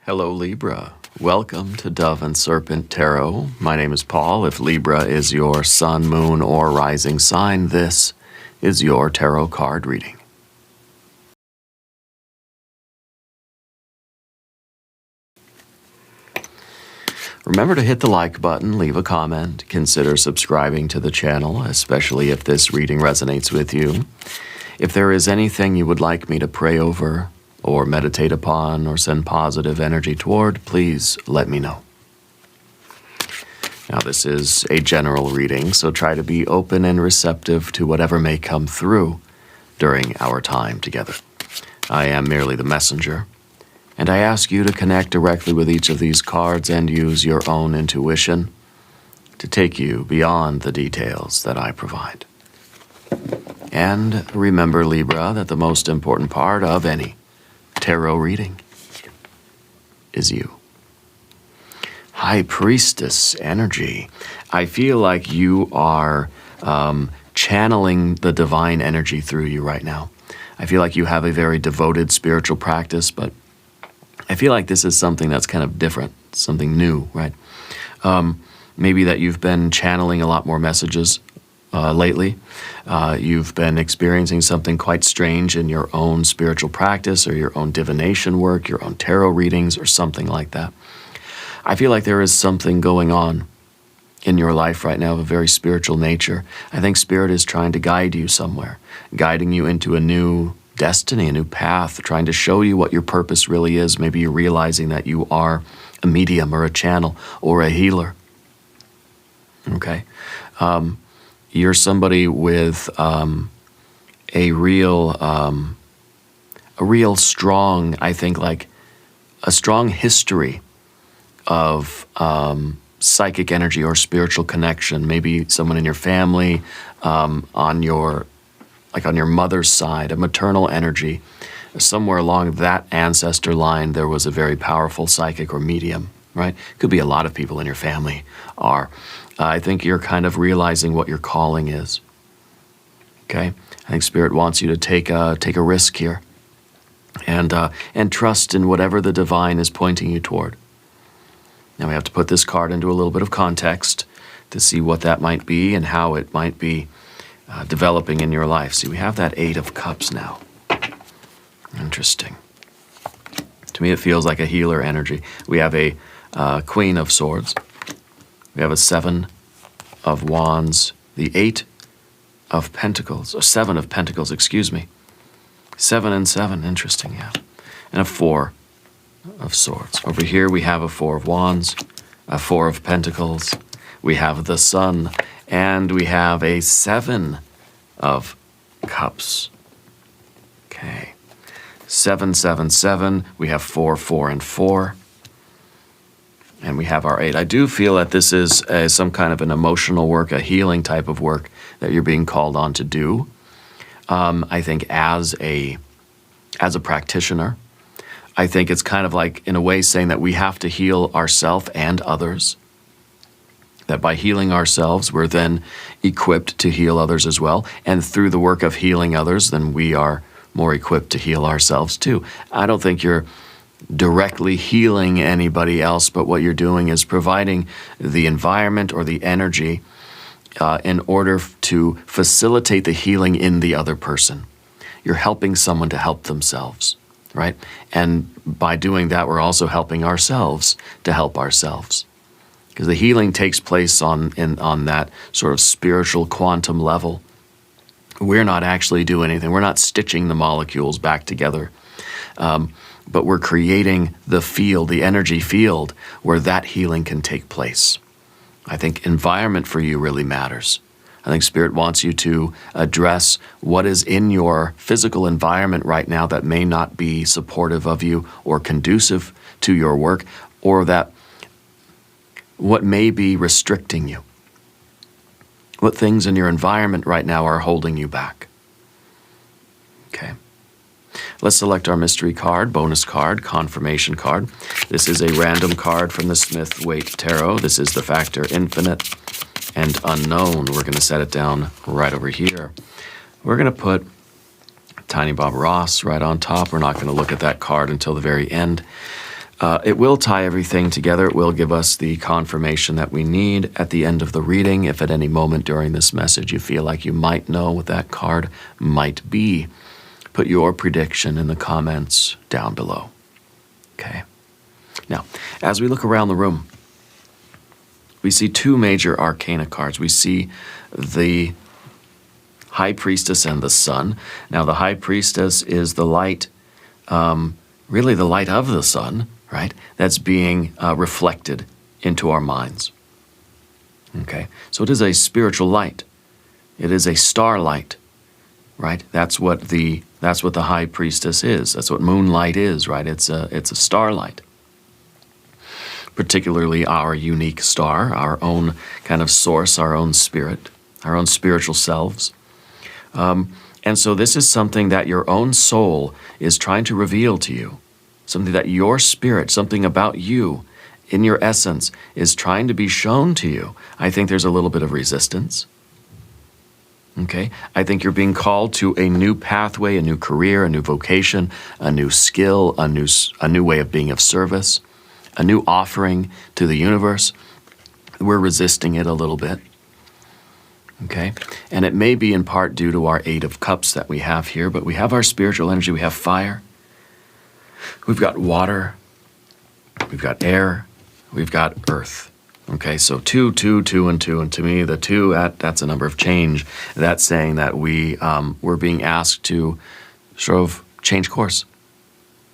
Hello, Libra. Welcome to Dove and Serpent Tarot. My name is Paul. If Libra is your sun, moon, or rising sign, this is your tarot card reading. Remember to hit the like button, leave a comment, consider subscribing to the channel, especially if this reading resonates with you. If there is anything you would like me to pray over, or meditate upon, or send positive energy toward, please let me know. Now, this is a general reading, so try to be open and receptive to whatever may come through during our time together. I am merely the messenger, and I ask you to connect directly with each of these cards and use your own intuition to take you beyond the details that I provide. And remember, Libra, that the most important part of any tarot reading is you. High Priestess energy. I feel like you are channeling the divine energy through you right now. I feel like you have a very devoted spiritual practice, but I feel like this is something that's kind of different, something new, right? Maybe that you've been channeling a lot more messages lately. You've been experiencing something quite strange in your own spiritual practice or your own divination work, your own tarot readings, or something like that. I feel like there is something going on in your life right now of a very spiritual nature. I think Spirit is trying to guide you somewhere, guiding you into a new destiny, a new path, trying to show you what your purpose really is. Maybe you're realizing that you are a medium or a channel or a healer. Okay? You're somebody with a real strong, I think, like a strong history of psychic energy or spiritual connection. Maybe someone in your family, on your mother's side, a maternal energy. Somewhere along that ancestor line, there was a very powerful psychic or medium, right? Could be a lot of people in your family are. I think you're kind of realizing what your calling is. Okay? I think Spirit wants you to take a risk here and trust in whatever the divine is pointing you toward. Now we have to put this card into a little bit of context to see what that might be and how it might be developing in your life. See, we have that Eight of Cups now. Interesting. To me, it feels like a healer energy. We have a Queen of Swords. We have a Seven of Wands, the Eight of Pentacles, or Seven of Pentacles, excuse me. 7 and 7, interesting, yeah. And a Four of Swords. Over here we have a Four of Wands, a Four of Pentacles, we have the Sun, and we have a Seven of Cups. Okay. 7, 7, 7, we have 4, 4, and 4. And we have our 8. I do feel that this is some kind of an emotional work, a healing type of work that you're being called on to do. I think as a practitioner, I think it's kind of like, in a way, saying that we have to heal ourselves and others. That by healing ourselves, we're then equipped to heal others as well. And through the work of healing others, then we are more equipped to heal ourselves too. I don't think you're directly healing anybody else, but what you're doing is providing the environment or the energy in order to facilitate the healing in the other person. You're helping someone to help themselves, right? And by doing that, we're also helping ourselves to help ourselves. Because the healing takes place on that sort of spiritual quantum level. We're not actually doing anything. We're not stitching the molecules back together. But we're creating the field, the energy field, where that healing can take place. I think environment for you really matters. I think Spirit wants you to address what is in your physical environment right now that may not be supportive of you or conducive to your work, or that what may be restricting you. What things in your environment right now are holding you back. Okay. Let's select our mystery card, bonus card, confirmation card. This is a random card from the Smith-Waite Tarot. This is the factor infinite and unknown. We're going to set it down right over here. We're going to put Tiny Bob Ross right on top. We're not going to look at that card until the very end. It will tie everything together. It will give us the confirmation that we need at the end of the reading. If at any moment during this message you feel like you might know what that card might be, put your prediction in the comments down below. Okay. Now, as we look around the room, we see two major arcana cards. We see the High Priestess and the Sun. Now, the High Priestess is the light, really the light of the sun, right? That's being reflected into our minds. Okay, so it is a spiritual light. It is a starlight, right? That's what the High Priestess is. That's what moonlight is, right? It's a starlight. Particularly our unique star, our own kind of source, our own spirit, our own spiritual selves. And so this is something that your own soul is trying to reveal to you. Something that your spirit, something about you, in your essence, is trying to be shown to you. I think there's a little bit of resistance. Okay? I think you're being called to a new pathway, a new career, a new vocation, a new skill, a new way of being of service, a new offering to the universe. We're resisting it a little bit. Okay? And it may be in part due to our Eight of Cups that we have here, but we have our spiritual energy, we have fire, we've got water, we've got air, we've got earth. Okay, so 2, 2, 2, and 2. And to me, the 2, that's a number of change. That's saying that we're being asked to sort of change course.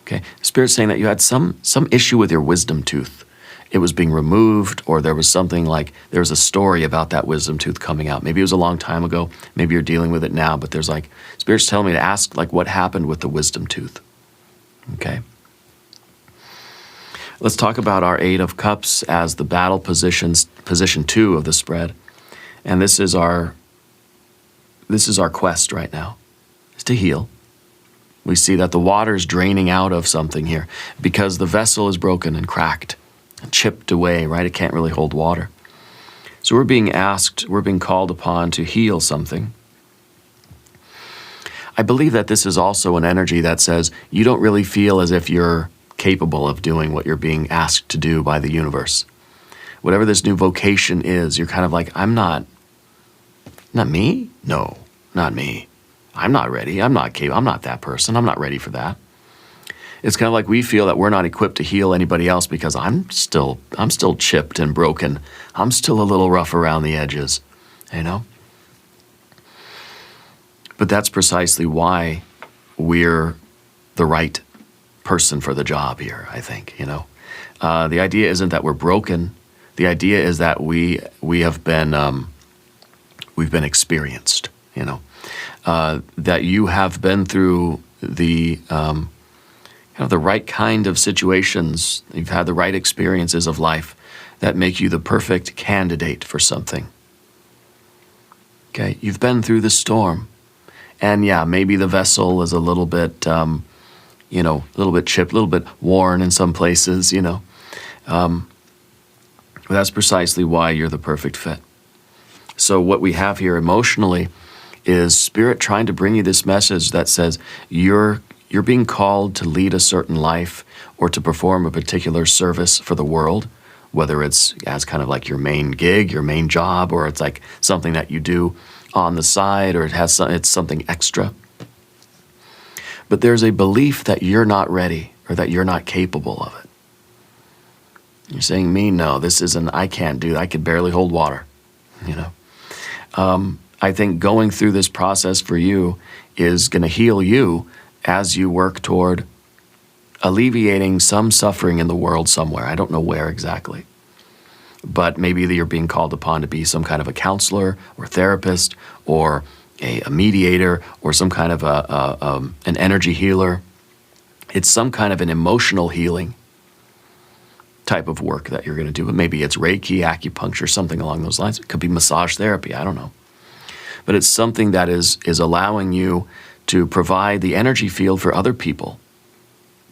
Okay, Spirit's saying that you had some issue with your wisdom tooth. It was being removed, or there was something like, there was a story about that wisdom tooth coming out. Maybe it was a long time ago. Maybe you're dealing with it now, but there's like, Spirit's telling me to ask like what happened with the wisdom tooth. Okay. Let's talk about our Eight of Cups as the battle position 2 of the spread. And this is our quest right now, is to heal. We see that the water's draining out of something here because the vessel is broken and cracked and chipped away, right? It can't really hold water. So we're being called upon to heal something. I believe that this is also an energy that says you don't really feel as if you're capable of doing what you're being asked to do by the universe. Whatever this new vocation is, you're kind of like, not me? No, not me. I'm not ready. I'm not capable. I'm not that person. I'm not ready for that. It's kind of like we feel that we're not equipped to heal anybody else because I'm still chipped and broken. I'm still a little rough around the edges, you know? But that's precisely why we're the right person for the job here, I think, you know. The idea isn't that we're broken. The idea is that we've been experienced, you know. That you have been through the kind of the right kind of situations. You've had the right experiences of life that make you the perfect candidate for something. Okay, you've been through the storm, and yeah, maybe the vessel is a little bit, a little bit chipped, a little bit worn in some places, you know. But that's precisely why you're the perfect fit. So what we have here emotionally is Spirit trying to bring you this message that says you're being called to lead a certain life or to perform a particular service for the world, whether it's as kind of like your main gig, your main job, or it's like something that you do on the side, or it's something extra. But there's a belief that you're not ready or that you're not capable of it. You're saying, me, no, this isn't, I can't do that. I can barely hold water, you know. I think going through this process for you is going to heal you as you work toward alleviating some suffering in the world somewhere. I don't know where exactly. But maybe you're being called upon to be some kind of a counselor or therapist or a mediator or some kind of an energy healer. It's some kind of an emotional healing type of work that you're going to do. Maybe it's Reiki, acupuncture, something along those lines. It could be massage therapy. I don't know. But it's something that is allowing you to provide the energy field for other people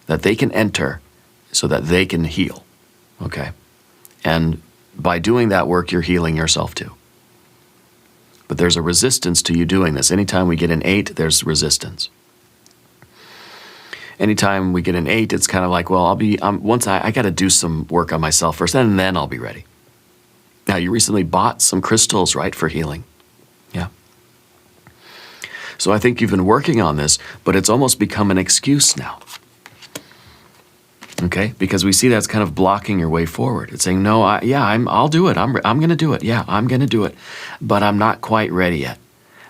that they can enter so that they can heal, okay? And by doing that work, you're healing yourself too. But there's a resistance to you doing this. Anytime we get an 8, there's resistance. Anytime we get an 8, it's kind of like, well, once I got to do some work on myself first, and then I'll be ready. Now, you recently bought some crystals, right, for healing. Yeah. So I think you've been working on this, but it's almost become an excuse now. Okay? Because we see that's kind of blocking your way forward. It's saying, no, I'll do it. I'm going to do it. Yeah, I'm going to do it. But I'm not quite ready yet.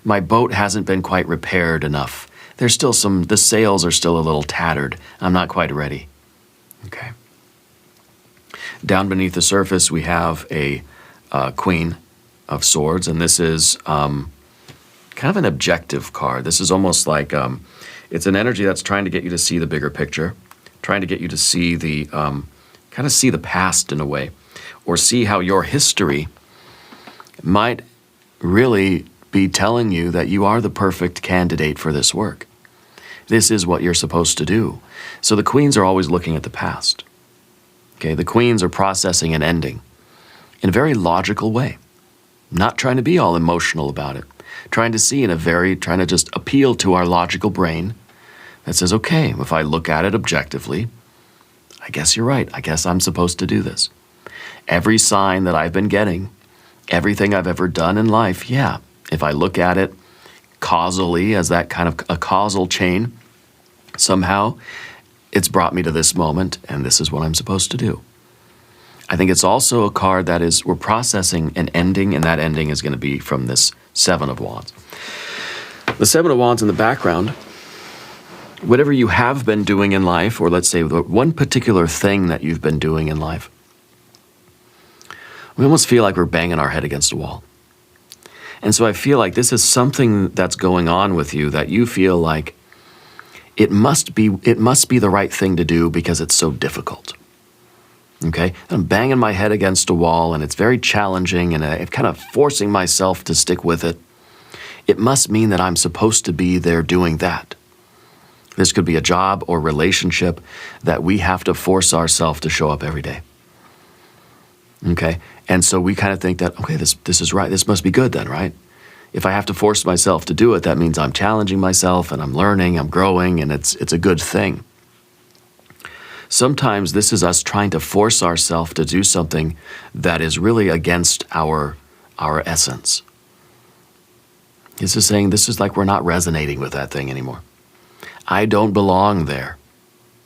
My boat hasn't been quite repaired enough. There's still the sails are still a little tattered. I'm not quite ready. Okay. Down beneath the surface, we have a Queen of Swords, and this is kind of an objective card. This is almost like it's an energy that's trying to get you to see the bigger picture, trying to get you to see kind of see the past in a way, or see how your history might really be telling you that you are the perfect candidate for this work. This is what you're supposed to do. So the queens are always looking at the past. Okay, the queens are processing an ending in a very logical way, not trying to be all emotional about it, trying to just appeal to our logical brain that says, okay, if I look at it objectively, I guess you're right. I guess I'm supposed to do this. Every sign that I've been getting, everything I've ever done in life, yeah, if I look at it causally as that kind of a causal chain, somehow it's brought me to this moment, and this is what I'm supposed to do. I think it's also a card that we're processing an ending, and that ending is going to be from this Seven of Wands. The Seven of Wands in the background, whatever you have been doing in life, or let's say one particular thing that you've been doing in life, we almost feel like we're banging our head against a wall. And so I feel like this is something that's going on with you that you feel like it must be the right thing to do because it's so difficult. Okay? I'm banging my head against a wall and it's very challenging and I'm kind of forcing myself to stick with it. It must mean that I'm supposed to be there doing that. This could be a job or relationship that we have to force ourselves to show up every day. Okay? And so we kind of think that, okay, this is right. This must be good then, right? If I have to force myself to do it, that means I'm challenging myself and I'm learning, I'm growing, and it's a good thing. Sometimes this is us trying to force ourselves to do something that is really against our essence. This is saying this is like we're not resonating with that thing anymore. I don't belong there,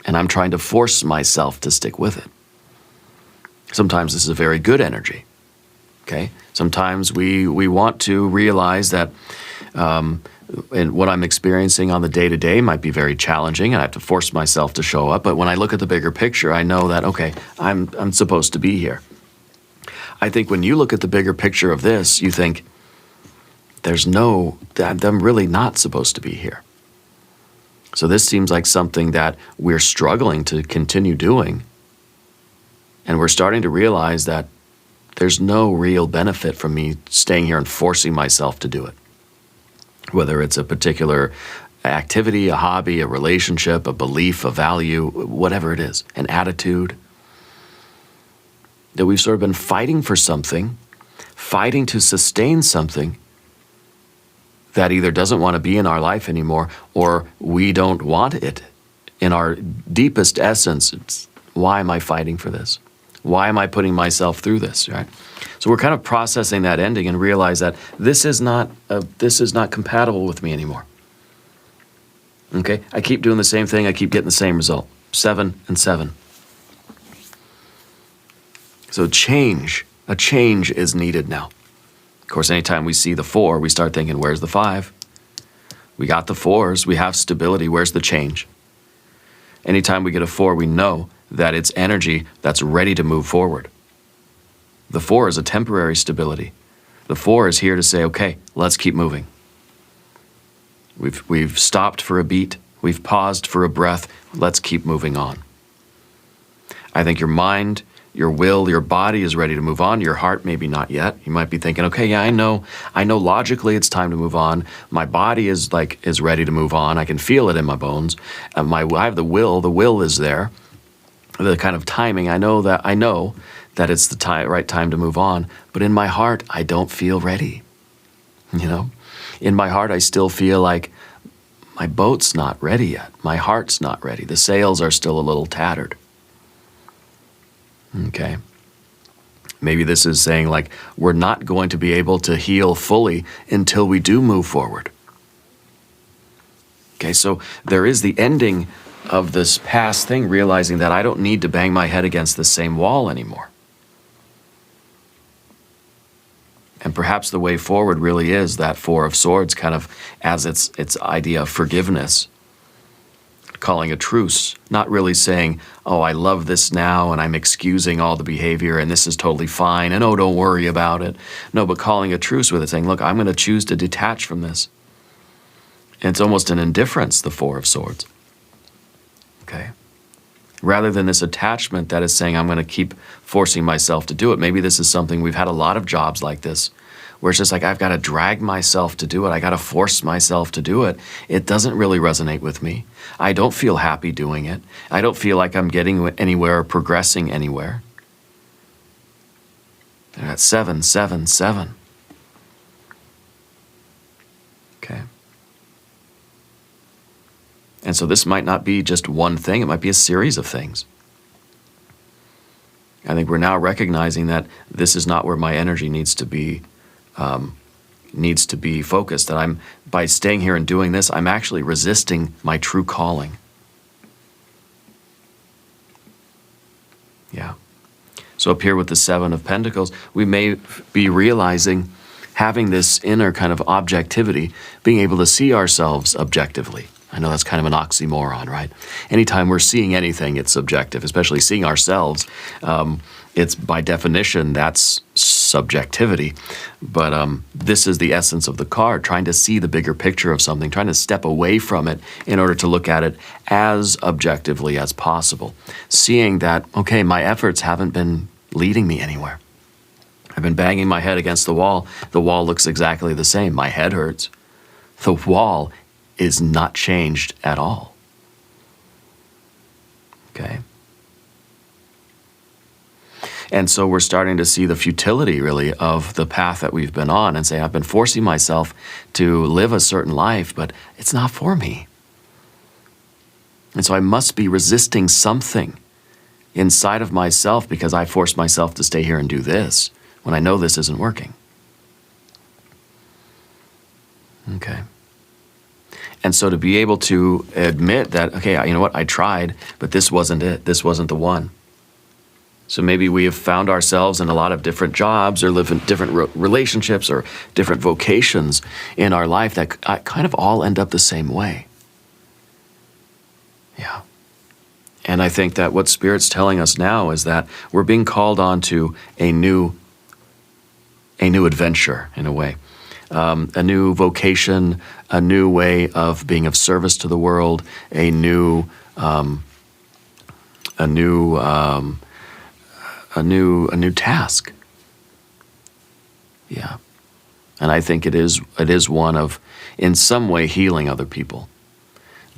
and I'm trying to force myself to stick with it. Sometimes this is a very good energy, okay? Sometimes we want to realize that and what I'm experiencing on the day-to-day might be very challenging, and I have to force myself to show up. But when I look at the bigger picture, I know that, okay, I'm supposed to be here. I think when you look at the bigger picture of this, you think, I'm really not supposed to be here. So this seems like something that we're struggling to continue doing. And we're starting to realize that there's no real benefit from me staying here and forcing myself to do it. Whether it's a particular activity, a hobby, a relationship, a belief, a value, whatever it is, an attitude. That we've sort of been fighting for something, fighting to sustain something that either doesn't want to be in our life anymore or we don't want it. In our deepest essence, it's, why am I fighting for this? Why am I putting myself through this, right? So we're kind of processing that ending and realize that this is not compatible with me anymore. Okay? I keep doing the same thing. I keep getting the same result. 7 and 7. So a change is needed now. Of course, anytime we see the 4, we start thinking, where's the 5? We got the 4s. We have stability. Where's the change? Anytime we get a 4, we know that it's energy that's ready to move forward. The 4 is a temporary stability. The 4 is here to say, okay, let's keep moving. We've stopped for a beat. We've paused for a breath. Let's keep moving on. I think your mind, your will, your body is ready to move on. Your heart, maybe not yet. You might be thinking, okay, yeah, I know logically it's time to move on. My body is ready to move on. I can feel it in my bones. I have the will is there. The kind of timing, I know that it's the right time to move on, but in my heart, I don't feel ready. You know? In my heart, I still feel like my boat's not ready yet. My heart's not ready. The sails are still a little tattered. Okay. Maybe this is saying like, we're not going to be able to heal fully until we do move forward. Okay, so there is the ending of this past thing, realizing that I don't need to bang my head against the same wall anymore. And perhaps the way forward really is that Four of Swords kind of as its idea of forgiveness, calling a truce, not really saying, oh, I love this now and I'm excusing all the behavior and this is totally fine and oh, don't worry about it. No, but calling a truce with it, saying, look, I'm going to choose to detach from this. And it's almost an indifference, the Four of Swords. Okay? Rather than this attachment that is saying, I'm going to keep forcing myself to do it. Maybe this is something, we've had a lot of jobs like this, where it's just like, I've got to drag myself to do it. I got to force myself to do it. It doesn't really resonate with me. I don't feel happy doing it. I don't feel like I'm getting anywhere or progressing anywhere. They're at 7, 7, 7. Okay. And so this might not be just one thing. It might be a series of things. I think we're now recognizing that this is not where my energy needs to be focused. That I'm, by staying here and doing this, I'm actually resisting my true calling. Yeah. So up here with the Seven of Pentacles, we may be realizing, having this inner kind of objectivity, being able to see ourselves objectively. I know that's kind of an oxymoron, right? Anytime we're seeing anything, it's subjective, especially seeing ourselves. It's by definition, that's subjectivity. But this is the essence of the card, trying to see the bigger picture of something, trying to step away from it in order to look at it as objectively as possible. Seeing that, okay, my efforts haven't been leading me anywhere. I've been banging my head against the wall. The wall looks exactly the same. My head hurts. The wall is not changed at all. Okay? And so we're starting to see the futility, really, of the path that we've been on and say, I've been forcing myself to live a certain life, but it's not for me. And so I must be resisting something inside of myself because I forced myself to stay here and do this when I know this isn't working. Okay. And so to be able to admit that, okay, you know what, I tried, but this wasn't it. This wasn't the one. So maybe we have found ourselves in a lot of different jobs or live in different relationships or different vocations in our life that kind of all end up the same way. Yeah. And I think that what Spirit's telling us now is that we're being called on to a new adventure, in a way. A new vocation, a new way of being of service to the world, a new task. Yeah, and I think it is one of, in some way, healing other people,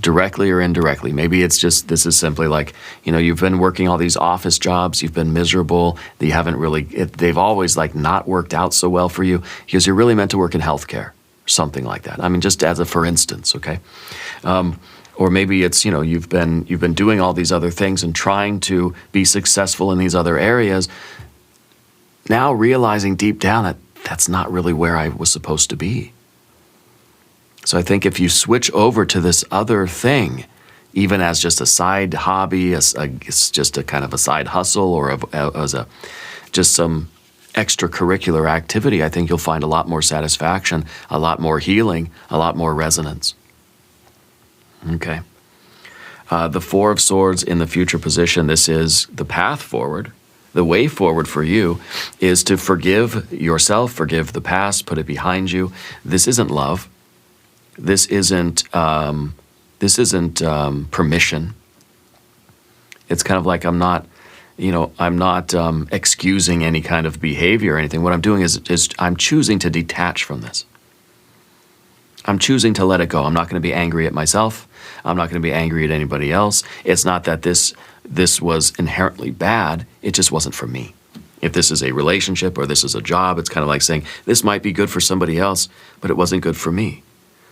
directly or indirectly. Maybe it's just, this is simply like, you know, you've been working all these office jobs, you've been miserable, you haven't really, they've always like not worked out so well for you because you're really meant to work in healthcare, something like that. I mean, just as a for instance, okay? Or maybe it's, you know, you've been doing all these other things and trying to be successful in these other areas, now realizing deep down that that's not really where I was supposed to be. So I think if you switch over to this other thing, even as just a side hobby, it's just a kind of a side hustle, or just some extracurricular activity, I think you'll find a lot more satisfaction, a lot more healing, a lot more resonance. Okay. The Four of Swords in the future position, this is the path forward. The way forward for you is to forgive yourself, forgive the past, put it behind you. This isn't love. This isn't permission. It's kind of like I'm not excusing any kind of behavior or anything. What I'm doing is I'm choosing to detach from this. I'm choosing to let it go. I'm not going to be angry at myself. I'm not going to be angry at anybody else. It's not that this was inherently bad. It just wasn't for me. If this is a relationship or this is a job, it's kind of like saying, this might be good for somebody else, but it wasn't good for me.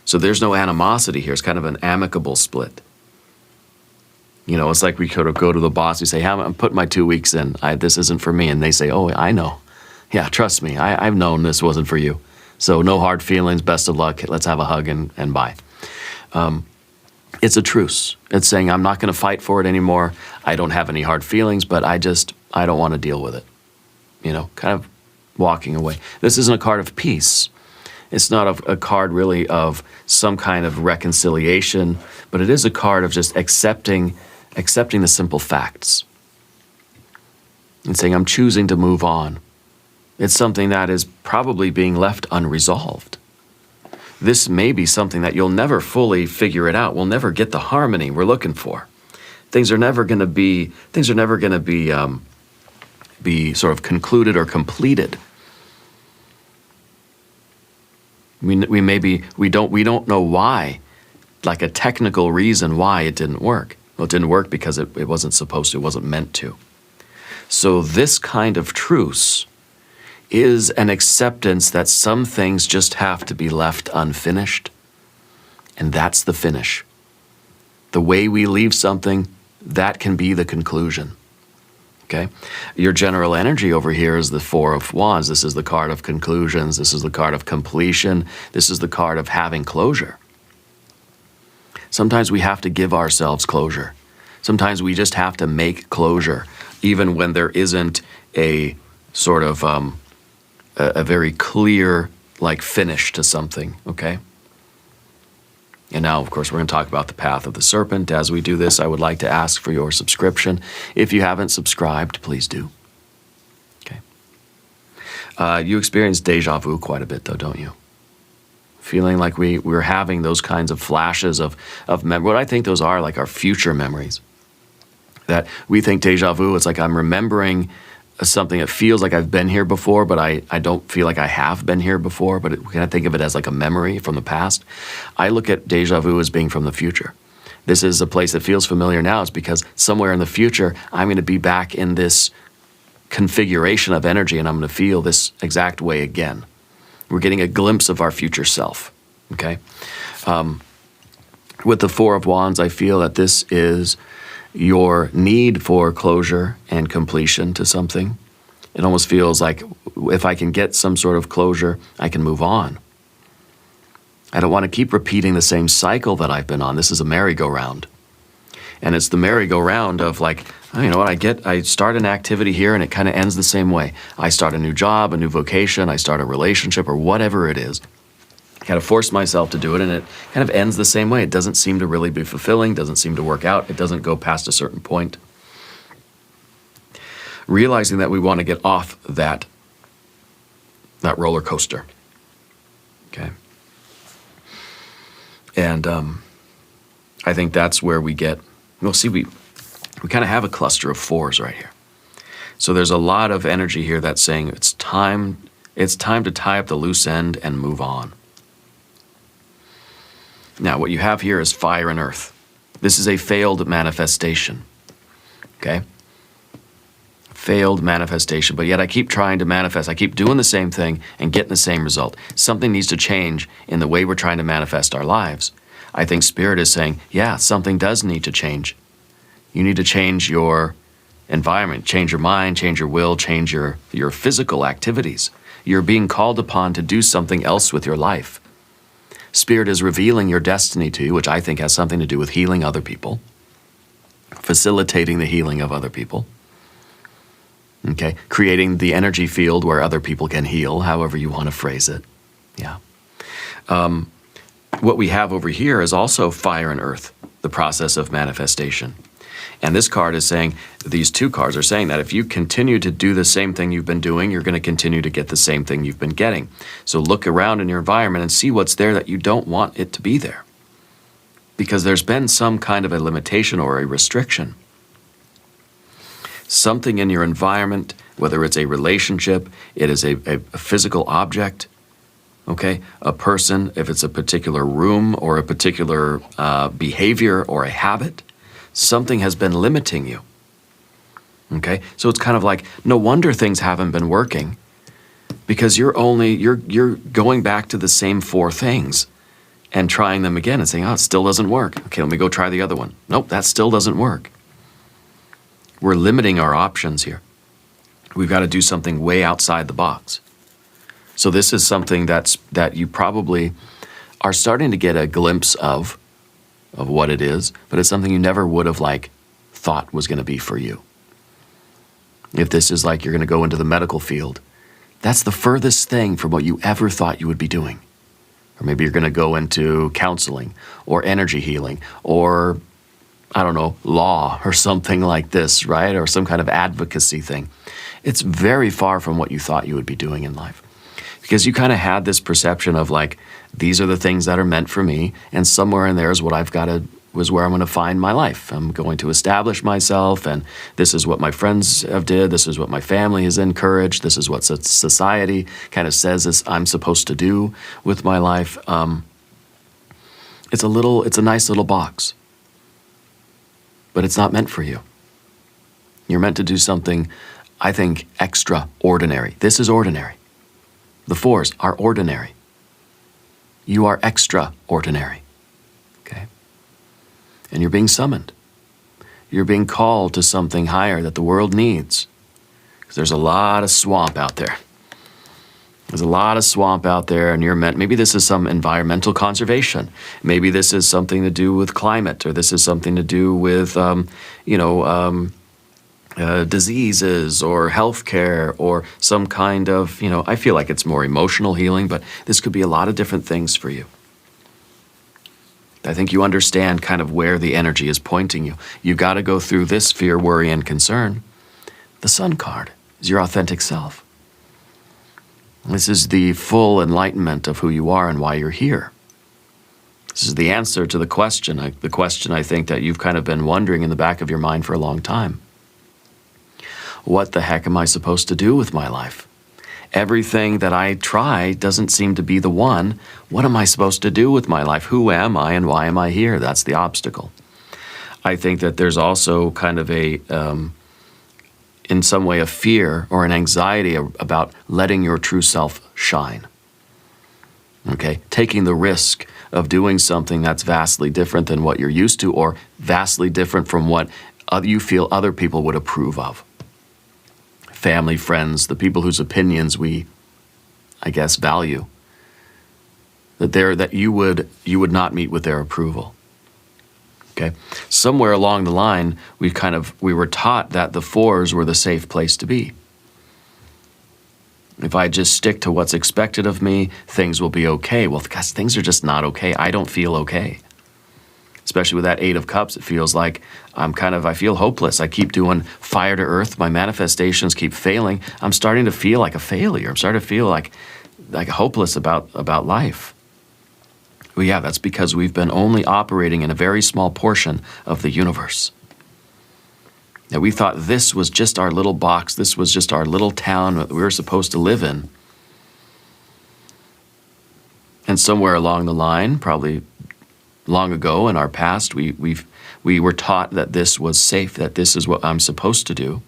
So there's no animosity here. It's kind of an amicable split. You know, it's like we could go to the boss, we say, hey, I'm putting my 2 weeks in. This isn't for me. And they say, oh, I know. Yeah, trust me. I've known this wasn't for you. So no hard feelings. Best of luck. Let's have a hug and bye. It's a truce. It's saying, I'm not going to fight for it anymore. I don't have any hard feelings, but I don't want to deal with it. You know, kind of walking away. This isn't a card of peace. It's not a card really of some kind of reconciliation, but it is a card of just accepting the simple facts and saying, I'm choosing to move on. It's something that is probably being left unresolved. This may be something that you'll never fully figure it out. We'll never get the harmony we're looking for. Things are never going to be sort of concluded or completed. We don't know why, like a technical reason why it didn't work. Well, it didn't work because it wasn't supposed to, it wasn't meant to. So this kind of truce is an acceptance that some things just have to be left unfinished, and that's the finish. The way we leave something, that can be the conclusion. Okay? Your general energy over here is the Four of Wands. This is the card of conclusions. This is the card of completion. This is the card of having closure. Sometimes we have to give ourselves closure. Sometimes we just have to make closure, even when there isn't a sort of a very clear, like, finish to something, okay? And now, of course, we're going to talk about the path of the serpent. As we do this, I would like to ask for your subscription. If you haven't subscribed, please do. Okay. You experience deja vu quite a bit, though, don't you? Feeling like we're having those kinds of flashes of memory. What I think those are, like, our future memories. That we think deja vu, it's like I'm remembering something that feels like I've been here before, but I don't feel like I have been here before, but we kind of think of it as like a memory from the past. I look at deja vu as being from the future. This is a place that feels familiar now. It's because somewhere in the future, I'm going to be back in this configuration of energy, and I'm going to feel this exact way again. We're getting a glimpse of our future self, okay? With the Four of Wands, I feel that this is your need for closure and completion to something. It almost feels like if I can get some sort of closure, I can move on. I don't want to keep repeating the same cycle that I've been on. This is a merry-go-round. And it's the merry-go-round of like, oh, you know what, I start an activity here and it kind of ends the same way. I start a new job, a new vocation, I start a relationship or whatever it is. Kind of force myself to do it, and it kind of ends the same way. It doesn't seem to really be fulfilling, doesn't seem to work out, it doesn't go past a certain point. Realizing that we want to get off that roller coaster. Okay. And I think that's where we get, we'll see, we kind of have a cluster of fours right here. So there's a lot of energy here that's saying it's time to tie up the loose end and move on. Now, what you have here is fire and earth. This is a failed manifestation, okay? Failed manifestation, but yet I keep trying to manifest. I keep doing the same thing and getting the same result. Something needs to change in the way we're trying to manifest our lives. I think Spirit is saying, yeah, something does need to change. You need to change your environment, change your mind, change your will, change your physical activities. You're being called upon to do something else with your life. Spirit is revealing your destiny to you, which I think has something to do with healing other people, facilitating the healing of other people, okay? Creating the energy field where other people can heal, however you want to phrase it, yeah. What we have over here is also fire and earth, the process of manifestation. And this card is saying, these two cards are saying that if you continue to do the same thing you've been doing, you're going to continue to get the same thing you've been getting. So look around in your environment and see what's there that you don't want it to be there. Because there's been some kind of a limitation or a restriction. Something in your environment, whether it's a relationship, it is a physical object, okay? A person, if it's a particular room or a particular behavior or a habit, something has been limiting you, okay? So it's kind of like, no wonder things haven't been working because you're going back to the same four things. and trying them again and saying, oh, it still doesn't work. Okay, let me go try the other one. Nope, that still doesn't work. We're limiting our options here. We've got to do something way outside the box. So this is something that you probably are starting to get a glimpse of what it is, but it's something you never would have thought was going to be for you. If this is you're going to go into the medical field, that's the furthest thing from what you ever thought you would be doing. Or maybe you're going to go into counseling or energy healing or, I don't know, law or something like this, right? Or some kind of advocacy thing. It's very far from what you thought you would be doing in life. Because you kind of had this perception of these are the things that are meant for me, and somewhere in there is what was where I'm going to find my life. I'm going to establish myself, and this is what my friends have did, this is what my family has encouraged, this is what society kind of says I'm supposed to do with my life. It's a nice little box, but it's not meant for you. You're meant to do something, I think, extraordinary. This is ordinary. The fours are ordinary. You are extraordinary. Okay? And you're being summoned. You're being called to something higher that the world needs. Because there's a lot of swamp out there. There's a lot of swamp out there, and you're meant, maybe this is some environmental conservation. Maybe this is something to do with climate, or this is something to do with, diseases or healthcare or some kind of, I feel like it's more emotional healing, but this could be a lot of different things for you. I think you understand kind of where the energy is pointing you. You got to go through this fear, worry, and concern. The Sun card is your authentic self. This is the full enlightenment of who you are and why you're here. This is the answer to the question I think that you've kind of been wondering in the back of your mind for a long time. What the heck am I supposed to do with my life? Everything that I try doesn't seem to be the one. What am I supposed to do with my life? Who am I and why am I here? That's the obstacle. I think that there's also kind of in some way, a fear or an anxiety about letting your true self shine. Okay? Taking the risk of doing something that's vastly different than what you're used to, or vastly different from what you feel other people would approve of. Family, friends, the people whose opinions we, I guess, value. That you would not meet with their approval. Okay? Somewhere along the line, we were taught that the fours were the safe place to be. If I just stick to what's expected of me, things will be okay. Well, guys, things are just not okay. I don't feel okay. Especially with that 8 of Cups, it feels like I feel hopeless. I keep doing fire to earth. My manifestations keep failing. I'm starting to feel like a failure. I'm starting to feel like hopeless about life. Well, yeah, that's because we've been only operating in a very small portion of the universe. That we thought this was just our little box, this was just our little town that we were supposed to live in. And somewhere along the line, probably long ago in our past, we were taught that this was safe, that this is what I'm supposed to do.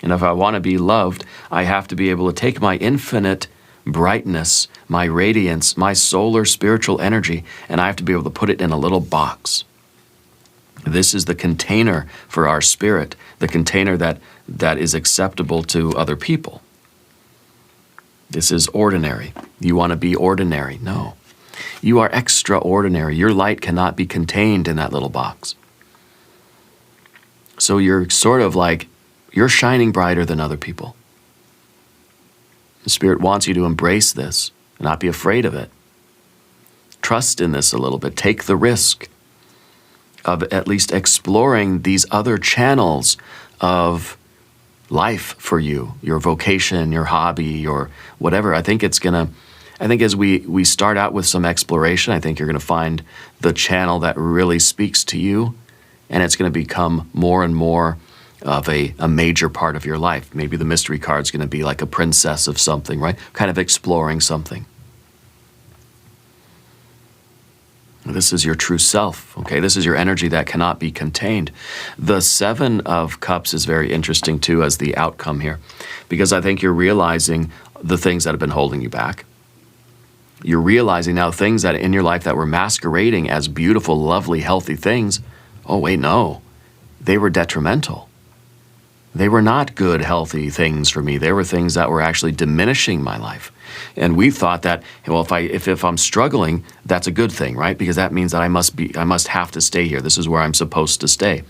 And if I want to be loved, I have to be able to take my infinite brightness, my radiance, my solar spiritual energy, and I have to be able to put it in a little box. This is the container for our spirit, the container that is acceptable to other people. This is ordinary. You want to be ordinary? No. You are extraordinary. Your light cannot be contained in that little box. So you're sort of you're shining brighter than other people. The Spirit wants you to embrace this, not be afraid of it. Trust in this a little bit. Take the risk of at least exploring these other channels of life for you, your vocation, your hobby, your whatever. I think as we start out with some exploration, I think you're going to find the channel that really speaks to you, and it's going to become more and more of a major part of your life. Maybe the mystery card's going to be like a princess of something, right? Kind of exploring something. This is your true self, okay? This is your energy that cannot be contained. The 7 of Cups is very interesting too as the outcome here, because I think you're realizing the things that have been holding you back. You're realizing now things that in your life that were masquerading as beautiful, lovely, healthy things, oh wait, no, they were detrimental. They were not good, healthy things for me. They were things that were actually diminishing my life. And we thought that, well, if I'm struggling, that's a good thing, right? Because that means that I must have to stay here. This is where I'm supposed to stay.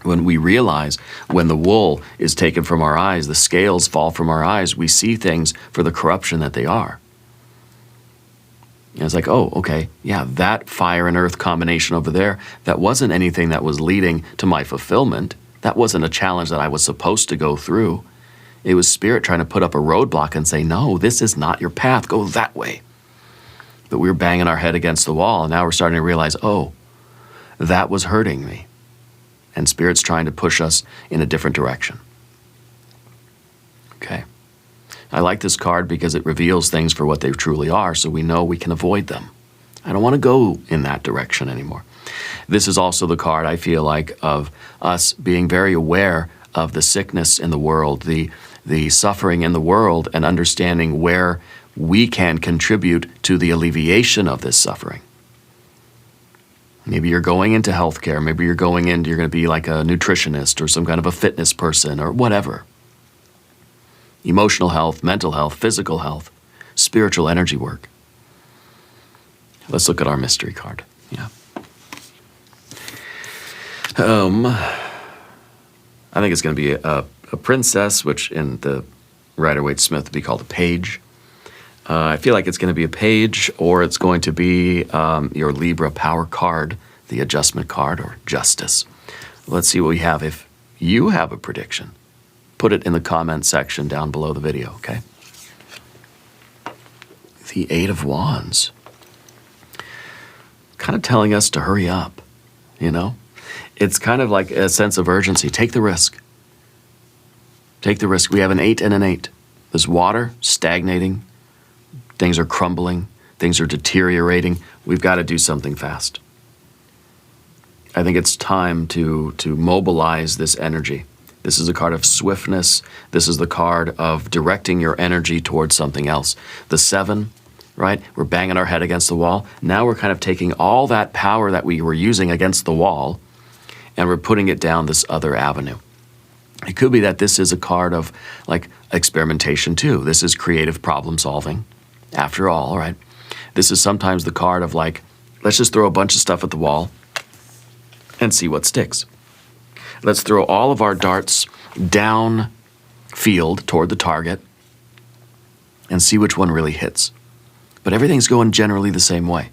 When we realize when the wool is taken from our eyes, the scales fall from our eyes, we see things for the corruption that they are. And it's like, oh, okay, yeah, that fire and earth combination over there, that wasn't anything that was leading to my fulfillment. That wasn't a challenge that I was supposed to go through. It was Spirit trying to put up a roadblock and say, no, this is not your path, go that way. But we were banging our head against the wall, and now we're starting to realize, oh, that was hurting me. And Spirit's trying to push us in a different direction. Okay. I like this card because it reveals things for what they truly are, so we know we can avoid them. I don't want to go in that direction anymore. This is also the card, I feel like, of us being very aware of the sickness in the world, the suffering in the world, and understanding where we can contribute to the alleviation of this suffering. Maybe you're going into healthcare. Maybe you're going to be like a nutritionist or some kind of a fitness person or whatever. Emotional health, mental health, physical health, spiritual energy work. Let's look at our mystery card. Yeah. I think it's going to be a princess, which in the Rider-Waite-Smith would be called a page. I feel like it's going to be a page, or it's going to be your Libra power card, the adjustment card, or justice. Let's see what we have. If you have a prediction, put it in the comment section down below the video, okay? The Eight of Wands. Kind of telling us to hurry up, you know? It's kind of like a sense of urgency. Take the risk. Take the risk. We have an 8 and an 8. There's water stagnating. Things are crumbling. Things are deteriorating. We've got to do something fast. I think it's time to mobilize this energy. This is a card of swiftness. This is the card of directing your energy towards something else. The 7, right? We're banging our head against the wall. Now we're kind of taking all that power that we were using against the wall, and we're putting it down this other avenue. It could be that this is a card of like experimentation too. This is creative problem solving. After all, right? This is sometimes the card of like, let's just throw a bunch of stuff at the wall and see what sticks. Let's throw all of our darts down field toward the target and see which one really hits. But everything's going generally the same way.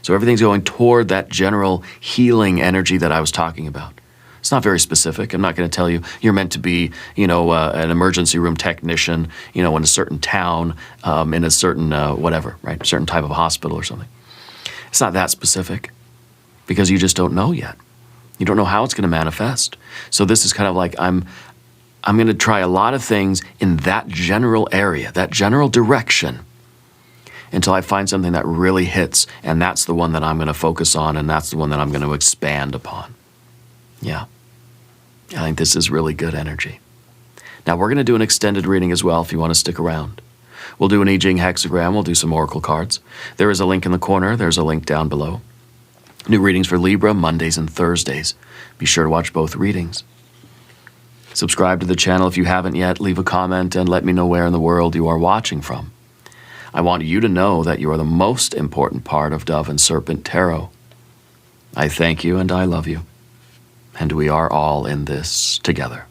So everything's going toward that general healing energy that I was talking about. It's not very specific. I'm not going to tell you you're meant to be, an emergency room technician, in a certain town, in a certain whatever, right? A certain type of hospital or something. It's not that specific because you just don't know yet. You don't know how it's going to manifest. So this is kind of like I'm going to try a lot of things in that general area, that general direction, until I find something that really hits, and that's the one that I'm going to focus on, and that's the one that I'm going to expand upon. Yeah. I think this is really good energy. Now, we're going to do an extended reading as well if you want to stick around. We'll do an I Ching hexagram. We'll do some oracle cards. There is a link in the corner. There's a link down below. New readings for Libra, Mondays and Thursdays. Be sure to watch both readings. Subscribe to the channel if you haven't yet. Leave a comment and let me know where in the world you are watching from. I want you to know that you are the most important part of Dove and Serpent Tarot. I thank you and I love you. And we are all in this together.